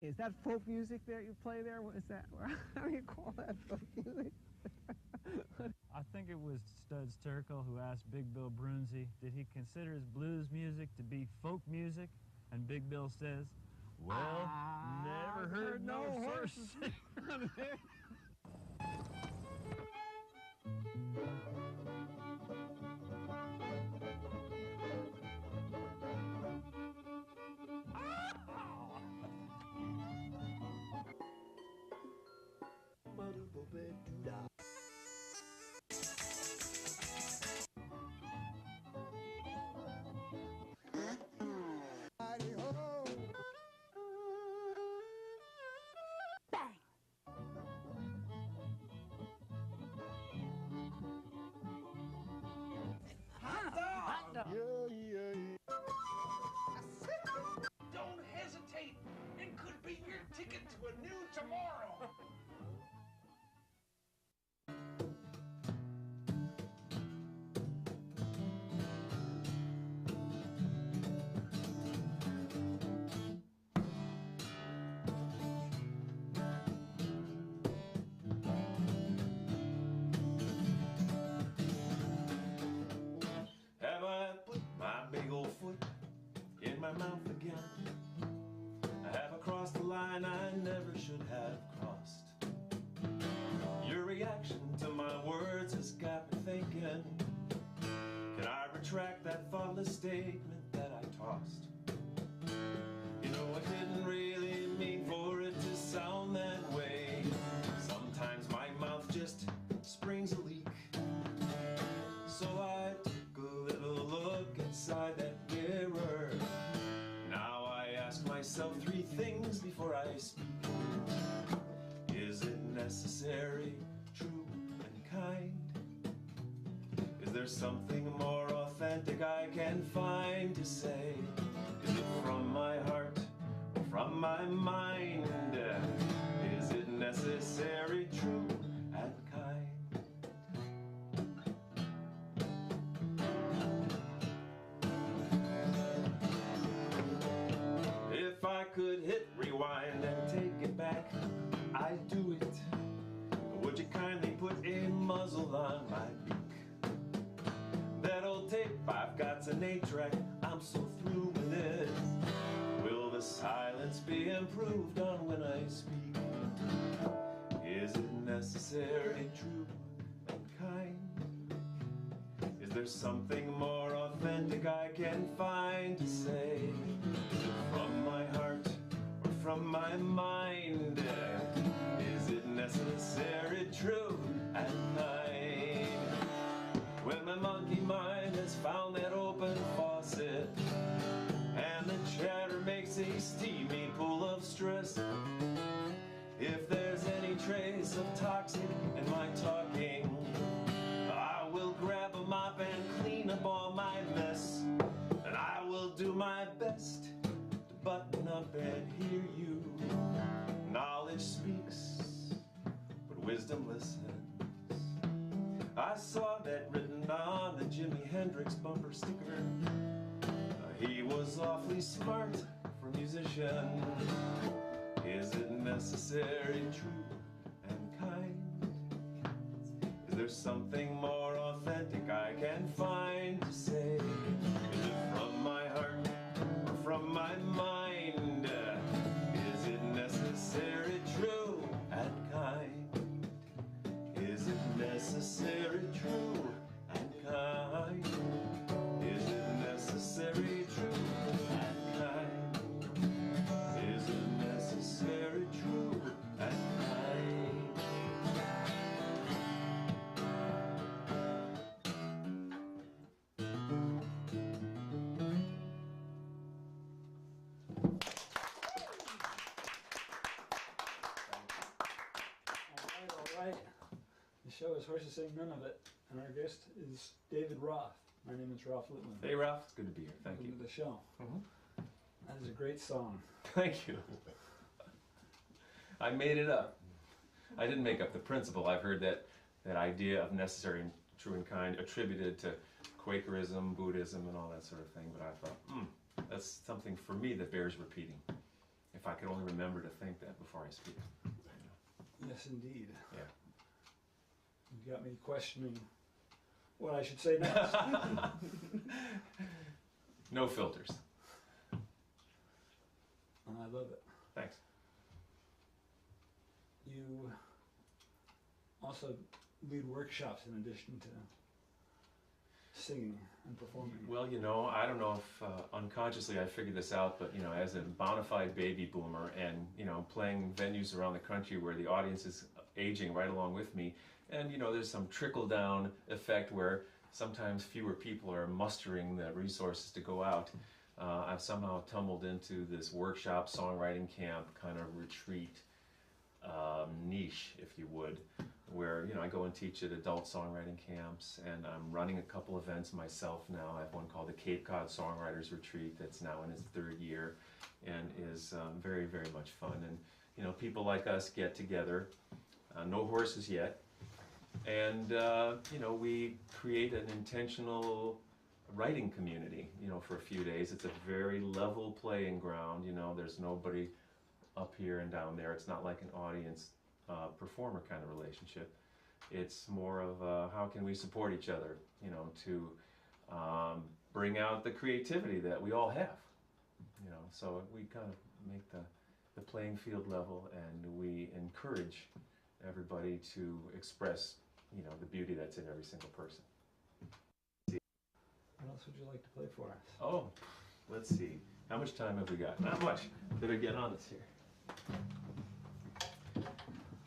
Is that folk music that you play there? What is that? How do you call that folk music? I think it was Studs Terkel who asked Big Bill Brunzi, did he consider his blues music to be folk music? And Big Bill says, well, never heard no horse. Don't hesitate. It could be your ticket to a new tomorrow. Have I put my big old foot in my mouth again? Have I crossed the line I never should have crossed? Your reaction to my words has got me thinking, can I retract that thoughtless statement that I tossed? You know, I didn't really mean for it to sound that way. Sometimes my mouth just springs a leak. So I took a little look inside that mirror. Now I ask myself three things before I speak. Is it necessary, true and kind? Is there something more authentic I can find to say? Is it from my heart or from my mind? Is it necessary, true and kind? If I could hit rewind and take it back, I'd do it. Would you kindly put a muzzle on my beak? That old tape I've got's an 8-track, I'm so through with it. Will the silence be improved on when I speak? Is it necessary, true and kind? Is there something more authentic I can find to say? Is it from my heart or from my mind? Is it necessary, true and kind? When my monkey mind has found that open faucet and the chatter makes a steamy pool of stress, if there's any trace of toxic in my talking, I will grab a mop and clean up all my mess. And I will do my best to button up and hear you. Knowledge speaks, but wisdom listens. I saw that written on the Jimi Hendrix bumper sticker. He was awfully smart for a musician. Is it necessary, true and kind? Is there something more authentic I can find to say? Is it from my heart or from my mind? Is it necessary, true and kind? Is it necessary, true and kind? Is it necessary, true and kind? Is it necessary, true and kind? All right. The show is Horses Say None of It, and our guest is David Roth. My name is Ralph Littman. Hey Ralph, it's good to be here. Thank you. Welcome to the show. That is a great song. Thank you. I made it up. I didn't make up the principle. I've heard that idea of necessary and true and kind attributed to Quakerism, Buddhism, and all that sort of thing, but I thought, that's something for me that bears repeating. If I could only remember to think that before I speak. Yes, indeed. Yeah. You got me questioning what I should say next. No filters. I love it. Thanks. You also lead workshops in addition to singing and performing. Well, you know, I don't know if unconsciously I figured this out, but, you know, as a bona fide baby boomer and, you know, playing venues around the country where the audience is aging right along with me, and, you know, there's some trickle-down effect where sometimes fewer people are mustering the resources to go out. I've somehow tumbled into this workshop, songwriting camp, kind of retreat niche, if you would, where, you know, I go and teach at adult songwriting camps, and I'm running a couple events myself now. I have one called the Cape Cod Songwriters Retreat that's now in its 3rd year and is very, very much fun. And, you know, people like us get together, no horses yet, and, you know, we create an intentional writing community, you know, for a few days. It's a very level playing ground, you know, there's nobody up here and down there. It's not like an audience performer kind of relationship. It's more of how can we support each other, you know, to bring out the creativity that we all have, you know. So we kind of make the playing field level, and we encourage everybody to express, you know, the beauty that's in every single person. What else would you like to play for us? Oh, let's see. How much time have we got? Not much. Better get on this here.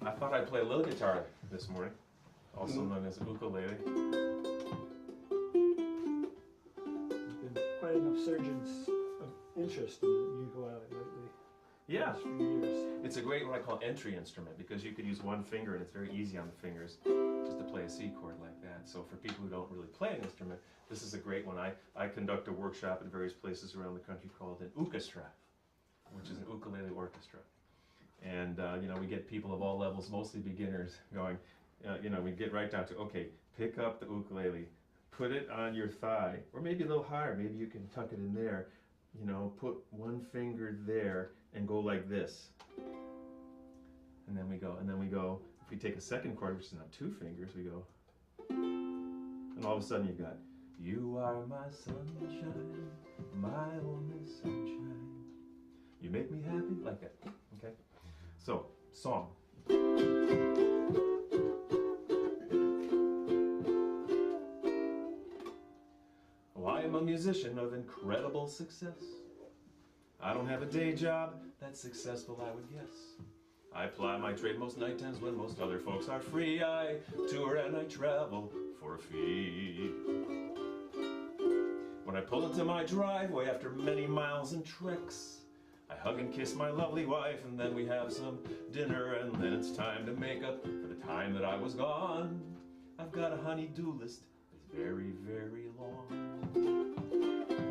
I thought I'd play a little guitar this morning, also known as ukulele. There's been quite enough surges of interest in ukulele lately. Yeah, For years. it's a great what I call entry instrument because you could use one finger and it's very easy on the fingers just to play a C chord like that. So for people who don't really play an instrument, this is a great one. I conduct a workshop at various places around the country called an orchestra, which is an ukulele orchestra. And, you know, we get people of all levels, mostly beginners, going, you know, we get right down to, okay, pick up the ukulele, put it on your thigh, or maybe a little higher, maybe you can tuck it in there, you know, put one finger there and go like this. And then we go, if we take a second chord, which is now 2 fingers, we go, and all of a sudden you've got, you are my sunshine, my only sunshine. You make me happy, like that, okay? So, song. Oh, I am a musician of incredible success. I don't have a day job that's successful, I would guess. I ply my trade most night times when most other folks are free. I tour and I travel for a fee. When I pull into my driveway after many miles and treks, I hug and kiss my lovely wife, and then we have some dinner, and then it's time to make up for the time that I was gone. I've got a honey-do list that's very, very long.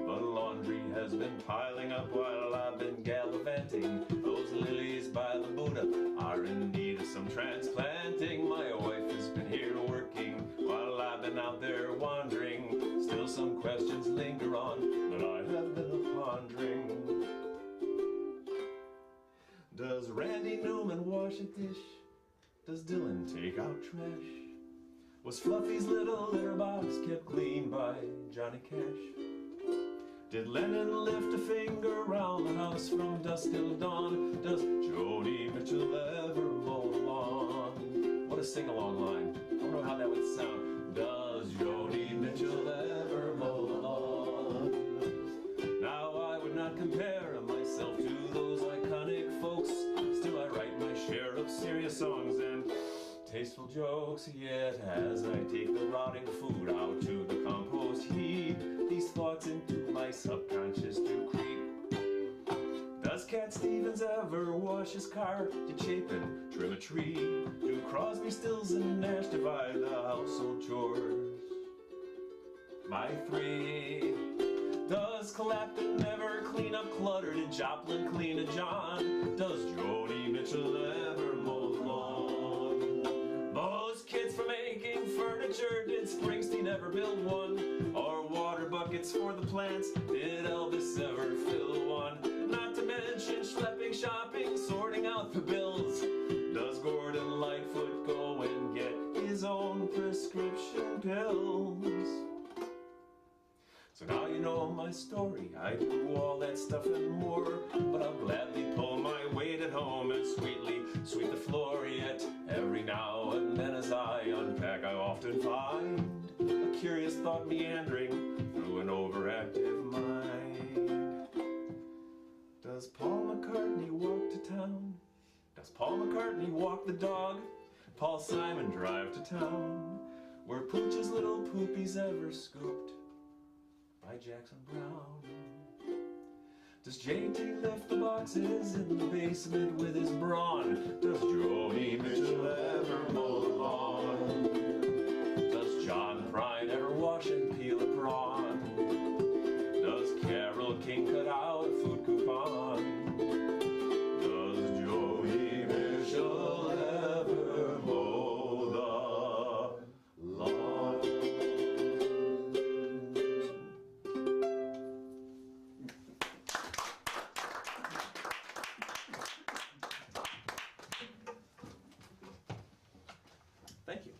But laundry has been piling up while I've been gallivanting. Those lilies by the Buddha are in need of some transplanting. My wife has been here working while I've been out there wandering. Still some questions linger on that I have been pondering. Does Randy Newman wash a dish? Does Dylan take out trash? Was Fluffy's little litter box kept clean by Johnny Cash? Did Lennon lift a finger around the house from dusk till dawn? Does Joni Mitchell ever mow the lawn? What a sing-along line. I don't know how that would sound. Does Joni Mitchell ever mow the lawn? Now I would not compare myself to those iconic folks. Still I write my share of serious songs and tasteful jokes. Yet as I take the rotting food out to the compost heap, these thoughts into my subconscious do creep. Does Cat Stevens ever wash his car? Did Chapin trim a tree? Do Crosby, Stills, and Nash divide the household chores? My 3. Does Clapton ever clean up clutter? Did Joplin clean a John? Does Joni Mitchell ever mow the lawn? Most kids for making furniture, did Springsteen ever build one? Or water buckets for the plants, did Elvis ever fill one? Not to mention mention schlepping, shopping, sorting out the bills? Does Gordon Lightfoot go and get his own prescription pills? So now you know my story. I do all that stuff and more, but I'll gladly pull my weight at home and sweetly sweep the floor. Yet every now and then as I unpack, I often find a curious thought meandering through an overactive mind. Does Paul McCartney walk to town? Does Paul McCartney walk the dog? Paul Simon drive to town? Were Pooch's little poopies ever scooped by Jackson Brown? Does JT lift the boxes in the basement with his brawn? Does Joni Mitchell ever mow the lawn? Does John Prine ever wash and peel a prawn? Does Carole King cut out a food coupon? Does Joni Mitchell ever mow the lawn? Thank you.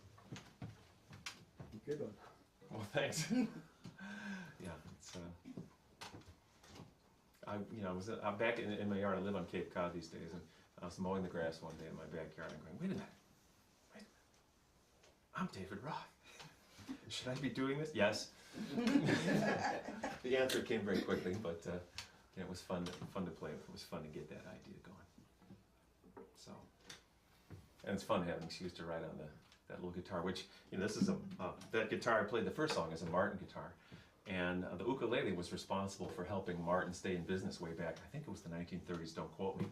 Good one. Well, thanks. Yeah, it's I'm back in my yard. I live on Cape Cod these days, and I was mowing the grass one day in my backyard. And I'm going, wait a minute, I'm David Roth. Should I be doing this? Yes. The answer came very quickly, but it was fun to play with. It was fun to get that idea going. So, and it's fun to have an excuse to write on that little guitar, which, this is that guitar I played the first song is a Martin guitar. And the ukulele was responsible for helping Martin stay in business way back, I think it was the 1930s, don't quote me,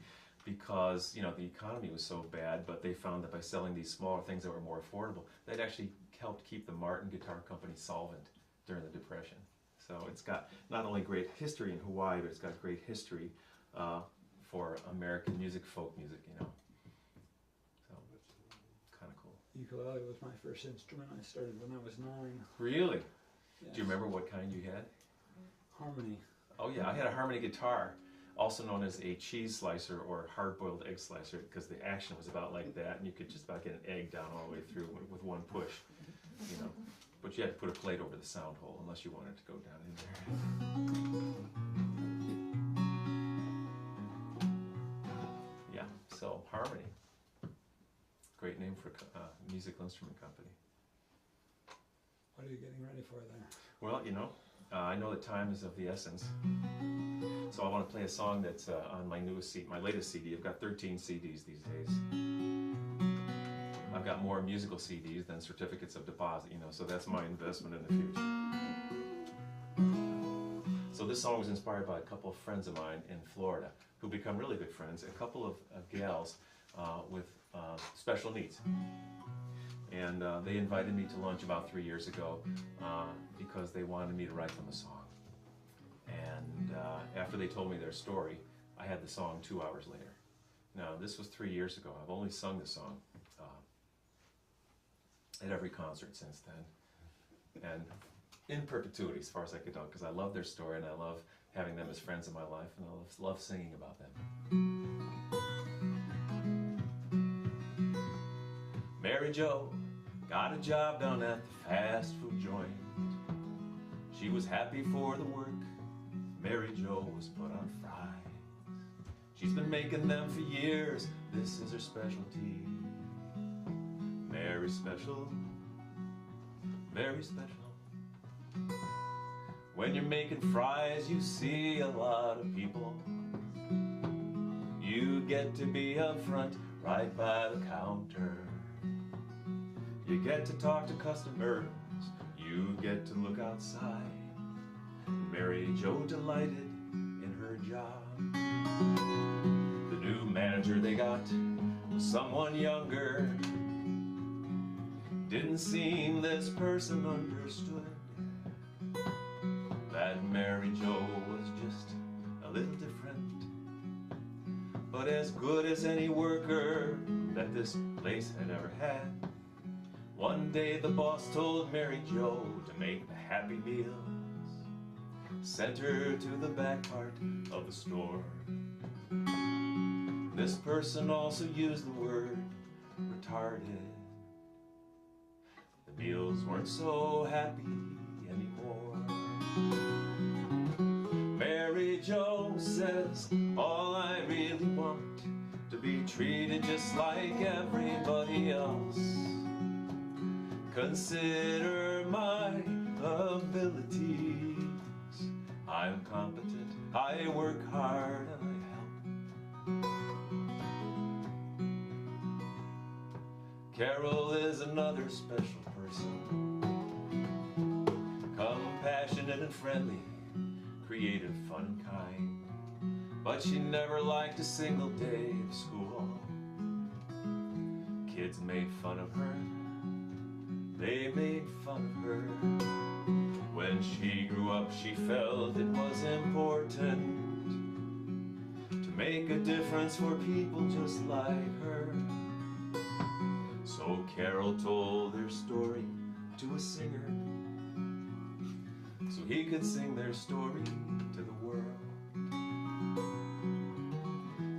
because, the economy was so bad, but they found that by selling these smaller things that were more affordable, that actually helped keep the Martin Guitar Company solvent during the Depression. So it's got not only great history in Hawaii, but it's got great history for American music, folk music, So, kind of cool. Ukulele was my first instrument. I started when I was 9. Really? Yes. Do you remember what kind you had? Harmony. Oh yeah, I had a harmony guitar, also known as a cheese slicer or hard-boiled egg slicer, because the action was about like that, and you could just about get an egg down all the way through with one push, But you had to put a plate over the sound hole, unless you wanted to go down in there. Yeah, so harmony. Great name for a musical instrument company. What are you getting ready for there? Well, I know that time is of the essence, so I want to play a song that's on my latest CD. I've got 13 CDs these days. I've got more musical CDs than certificates of deposit, so that's my investment in the future. So this song was inspired by a couple of friends of mine in Florida who become really good friends, a couple of gals with special needs. And they invited me to lunch about 3 years ago because they wanted me to write them a song. And after they told me their story, I had the song 2 hours later. Now, this was 3 years ago. I've only sung the song at every concert since then. And in perpetuity, as far as I could tell, because I love their story and I love having them as friends in my life, and I love singing about them. Mary Jo got a job down at the fast food joint. She was happy for the work. Mary Jo was put on fries. She's been making them for years. This is her specialty. Very special, very special. When you're making fries, you see a lot of people. You get to be up front, right by the counter. You get to talk to customers, you get to look outside. Mary Jo delighted in her job. The new manager they got was someone younger. Didn't seem this person understood that Mary Jo was just a little different, but as good as any worker that this place had ever had. One day the boss told Mary Jo to make the Happy Meals, sent her to the back part of the store. This person also used the word retarded. The meals weren't so happy anymore. Mary Jo says, all I really want to be treated just like everybody else. Consider my abilities. I'm competent, I work hard, and I help. Carol is another special person. Compassionate and friendly, creative, fun, kind. But she never liked a single day of school. Kids made fun of her. They made fun of her. When she grew up, she felt it was important to make a difference for people just like her. So Carol told their story to a singer, so he could sing their story to the world.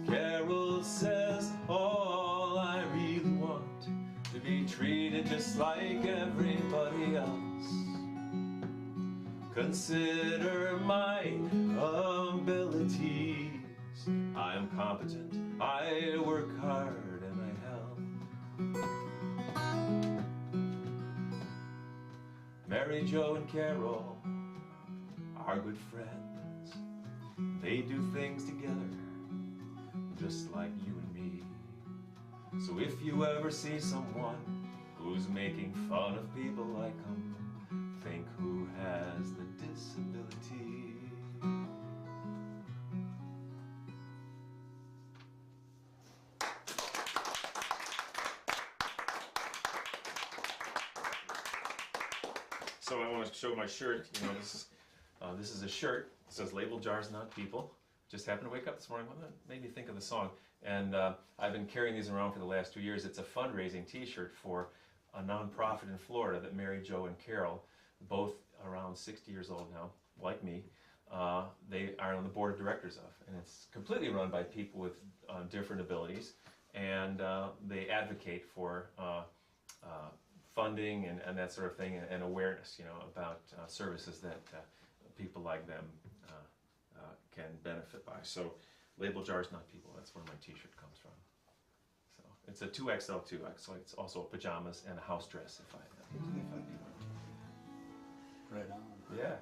Carol says, all I really want to be treated just like everybody else. Consider my abilities. I am competent, I work hard, and I help. Mary Jo and Carol are good friends. They do things together just like you and me. So if you ever see someone who's making fun of people like them, think who has the disability. So I want to show my shirt. You know, this is a shirt. It says "Label Jars, Not People." Just happened to wake up this morning. Well, that made me think of the song. And I've been carrying these around for the last 2 years. It's a fundraising T-shirt for a nonprofit in Florida that Mary Jo and Carol, both around 60 years old now, like me, they are on the board of directors of. And it's completely run by people with different abilities. And they advocate for funding and that sort of thing, and awareness, you know, about services that people like them can benefit by. So, label jars, not people. That's where my T-shirt comes from. So it's a 2XL too. So it's also pajamas and a house dress if I Right on. Yeah,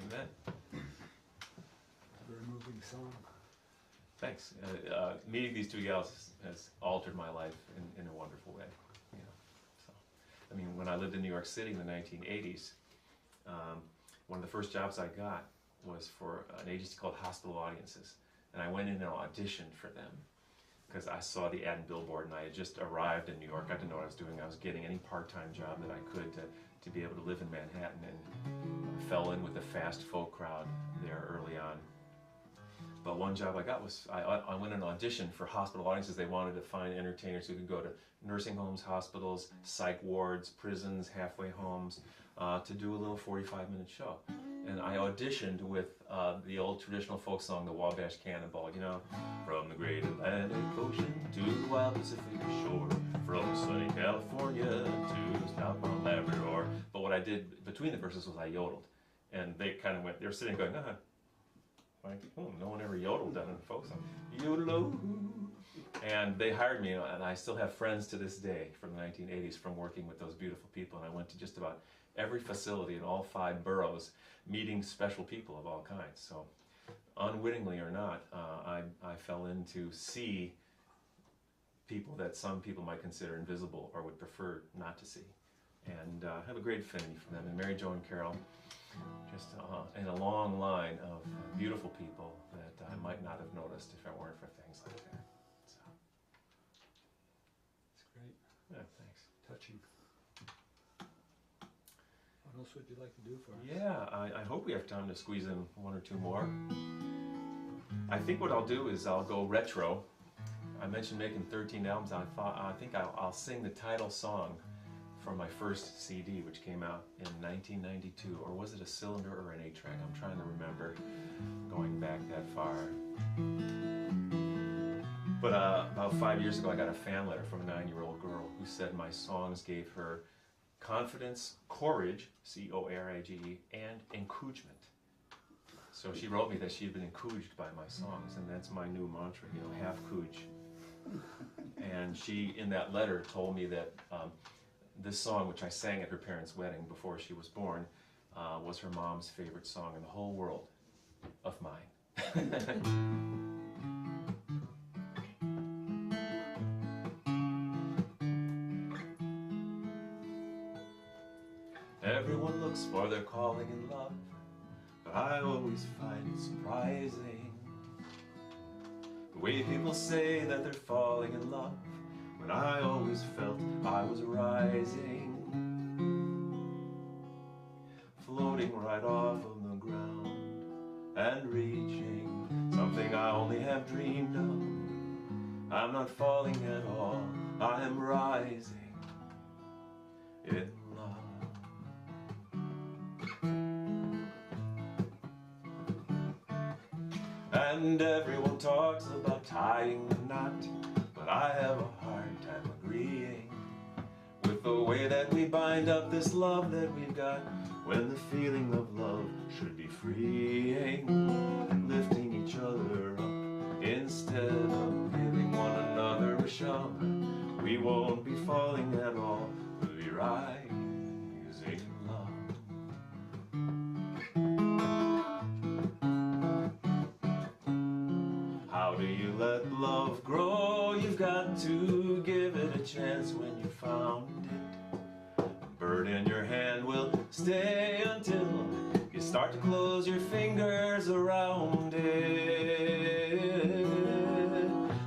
amen. Very moving song. Thanks. Meeting these two gals has altered my life in a wonderful way. You know, so I mean, when I lived in New York City in the 1980s, one of the first jobs I got was for an agency called Hospital Audiences, and I went in and auditioned for them because I saw the ad in Billboard, and I had just arrived in New York. I didn't know what I was doing. I was getting any part-time job that I could to be able to live in Manhattan, and fell in with the fast folk crowd there early on. But one job I got was, I went and auditioned for Hospital Audiences. They wanted to find entertainers who could go to nursing homes, hospitals, psych wards, prisons, halfway homes, to do a little 45-minute show. And I auditioned with the old traditional folk song, the Wabash Cannonball, you know, from the great Atlantic Ocean to the wild Pacific shore, from sunny California to southbound Labrador. But what I did between the verses was I yodeled. And they kind of went, they were sitting going, no one ever yodeled down in a folk song. Yodel-o. And they hired me, and I still have friends to this day from the 1980s from working with those beautiful people. And I went to just about every facility in all 5 boroughs, meeting special people of all kinds. So unwittingly or not, I fell in to see people that some people might consider invisible or would prefer not to see. And I have a great affinity for them. And Mary Jo and Carol, just in a long line of beautiful people that I might not have noticed if it weren't for things like that. So. It's great. Yeah, thanks. Touching. What else would you like to do for us? Yeah, I hope we have time to squeeze in 1 or 2 more. I think what I'll do is I'll go retro. I mentioned making 13 albums. I think I'll sing the title song from my first CD, which came out in 1992, or was it a cylinder or an 8-track? I'm trying to remember, going back that far. But about 5 years ago, I got a fan letter from a 9-year-old girl who said my songs gave her confidence, courage, C-O-R-I-G-E, and encouragement. So she wrote me that she had been encouraged by my songs, and that's my new mantra, you know, have courage. And she, in that letter, told me that this song, which I sang at her parents' wedding before she was born, was her mom's favorite song in the whole world of mine. Everyone looks for their calling in love, but I always find it surprising the way people say that they're falling in love, when I always felt I was rising, floating right off of the ground and reaching something I only have dreamed of. I'm not falling at all, I am rising in love. And everyone talks about tying the knot, but I have a hard time agreeing with the way that we bind up this love that we've got, when the feeling of love should be freeing, lifting each other up instead of giving one another a shove. We won't be falling at all, we'll be rising in love. How do you let love grow? You've got to give it a chance when you found it. A bird in your hand will stay until you start to close your fingers around it.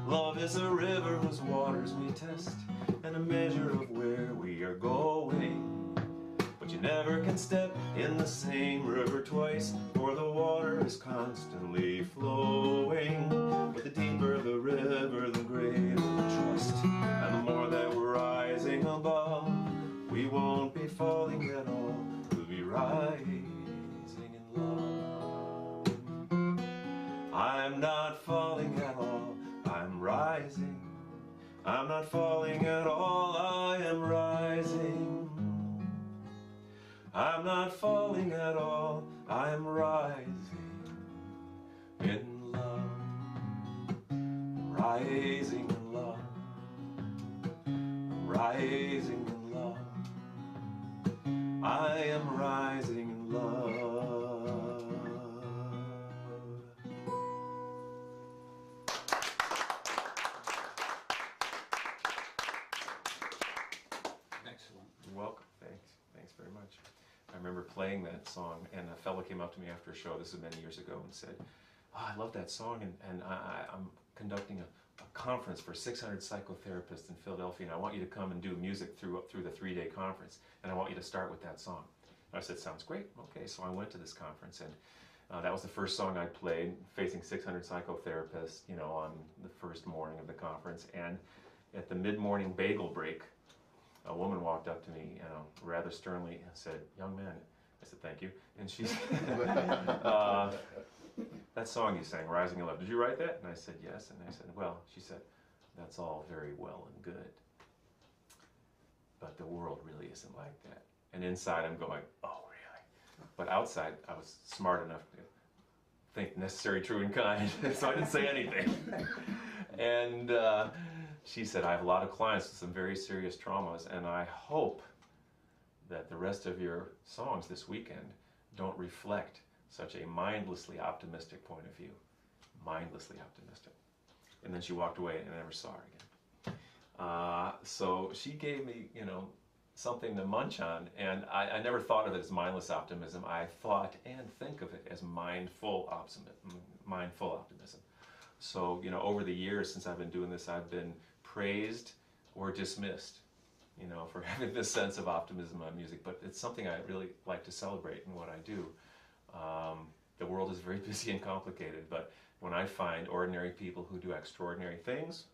Love is a river whose waters we test, and a measure of where we are going. But you never can step in the same river twice, for the water is constantly flowing. But the deeper the river, the greater the trust, and the more that we're rising above, we won't be falling at all, we'll be rising in love. I'm not falling at all, I'm rising. I'm not falling at all, I am rising. I'm not falling at all, I am rising in love. Rising in love. Rising in love. I am rising in love. Excellent. You're welcome. Thanks very much. I remember playing that song, and a fellow came up to me after a show, this is many years ago, and said, "Oh, I love that song, and I'm conducting a conference for 600 psychotherapists in Philadelphia, and I want you to come and do music through the 3-day conference, and I want you to start with that song." And I said, "Sounds great." Okay, so I went to this conference, and that was the first song I played, facing 600 psychotherapists, you know, on the first morning of the conference. And at the mid-morning bagel break, a woman walked up to me, you know, rather sternly and said, "Young man," I said, "Thank you," and she said, "That song you sang, Rising in Love, did you write that?" And I said, "Yes." And I said, "Well," she said, "that's all very well and good, but the world really isn't like that." And inside I'm going, "Oh, really?" But outside I was smart enough to think necessary, true, and kind, so I didn't say anything. And she said, "I have a lot of clients with some very serious traumas, and I hope that the rest of your songs this weekend don't reflect such a mindlessly optimistic point of view." Mindlessly optimistic. And then she walked away, and I never saw her again. So she gave me, you know, something to munch on, and I never thought of it as mindless optimism. I thought and think of it as mindful optimism. So, you know, over the years since I've been doing this, I've been praised or dismissed, you know, for having this sense of optimism on music, but it's something I really like to celebrate in what I do. The world is very busy and complicated, but when I find ordinary people who do extraordinary things,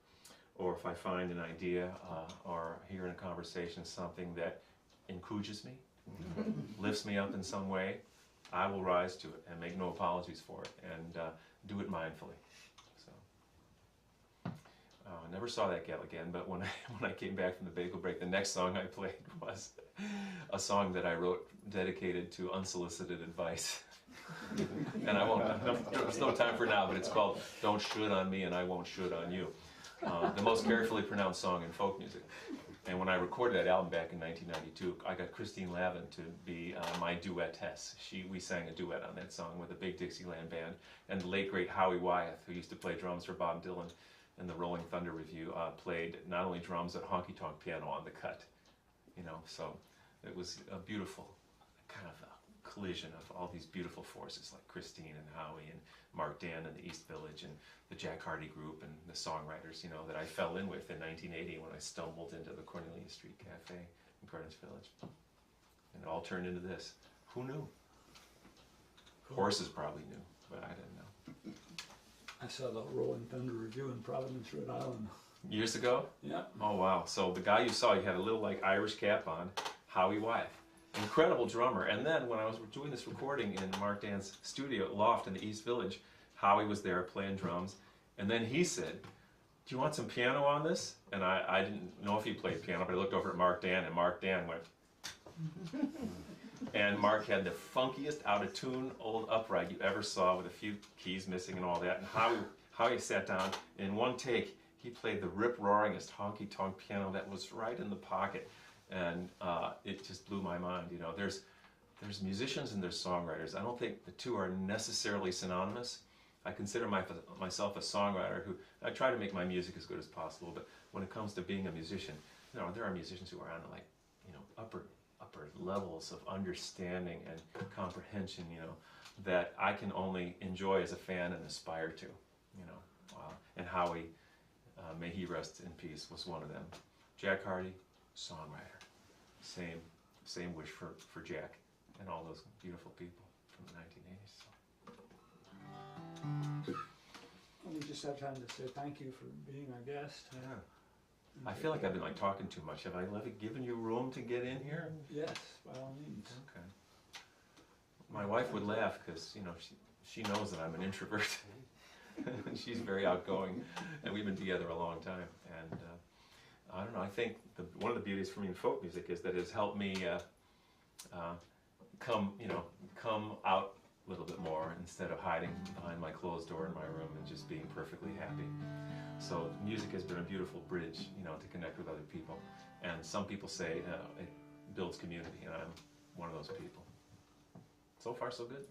or if I find an idea or hear in a conversation something that encourages me, lifts me up in some way, I will rise to it and make no apologies for it, and do it mindfully. So, Never saw that gal again, but when I came back from the bagel break, the next song I played was a song that I wrote dedicated to unsolicited advice. And I won't, there's no time for now, but it's called Don't Should on Me and I Won't Should on You. The most carefully pronounced song in folk music. And when I recorded that album back in 1992, I got Christine Lavin to be my duetess. We sang a duet on that song with the Big Dixieland Band, and the late great Howie Wyeth, who used to play drums for Bob Dylan in the Rolling Thunder Review, played not only drums but honky-tonk piano on the cut. You know, so it was a beautiful kind of a collision of all these beautiful forces like Christine and Howie and Mark Dan and the East Village and the Jack Hardy Group and the songwriters, you know, that I fell in with in 1980 when I stumbled into the Cornelia Street Cafe in Greenwich Village. And it all turned into this. Who knew? Horses probably knew, but I didn't know. I saw the Rolling Thunder Review in Providence, Rhode Island. Years ago? Yeah. Oh, wow. So the guy you saw, he had a little, like, Irish cap on, Howie Wyeth. Incredible drummer. And then when I was doing this recording in Mark Dan's studio, Loft in the East Village, Howie was there playing drums. And then he said, do you want some piano on this? And I didn't know if he played piano, but I looked over at Mark Dan, and Mark Dan went... And Mark had the funkiest, out-of-tune old upright you ever saw with a few keys missing and all that. And Howie sat down, and in one take, he played the rip-roaringest honky-tonk piano that was right in the pocket. And it just blew my mind. You know, there's musicians and there's songwriters. I don't think the two are necessarily synonymous. I consider myself a songwriter who, I try to make my music as good as possible, but when it comes to being a musician, you know, there are musicians who are on, like, you know, upper levels of understanding and comprehension, you know, that I can only enjoy as a fan and aspire to, you know. And Howie, may he rest in peace, was one of them. Jack Hardy, songwriter. Same wish for Jack and all those beautiful people from the 1980s. So. We just have time to say thank you for being our guest. Yeah. I feel like I've been like talking too much. Have I given you room to get in here? Yes, by all means. Okay. My wife would laugh because, you know, she knows that I'm an introvert. She's very outgoing, and we've been together a long time. And I don't know. I think one of the beauties for me in folk music is that it's helped me come out a little bit more instead of hiding behind my closed door in my room and just being perfectly happy. So music has been a beautiful bridge, you know, to connect with other people. And some people say it builds community, and I'm one of those people. So far, so good.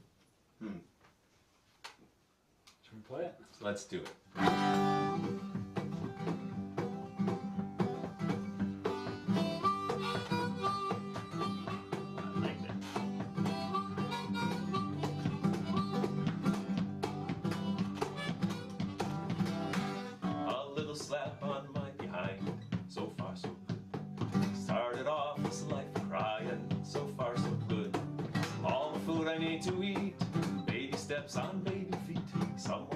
Should we play it? So let's do it. Slap on my behind, so far so good. Started off this life crying, so far so good. All the food I need to eat, baby steps on baby feet. Someone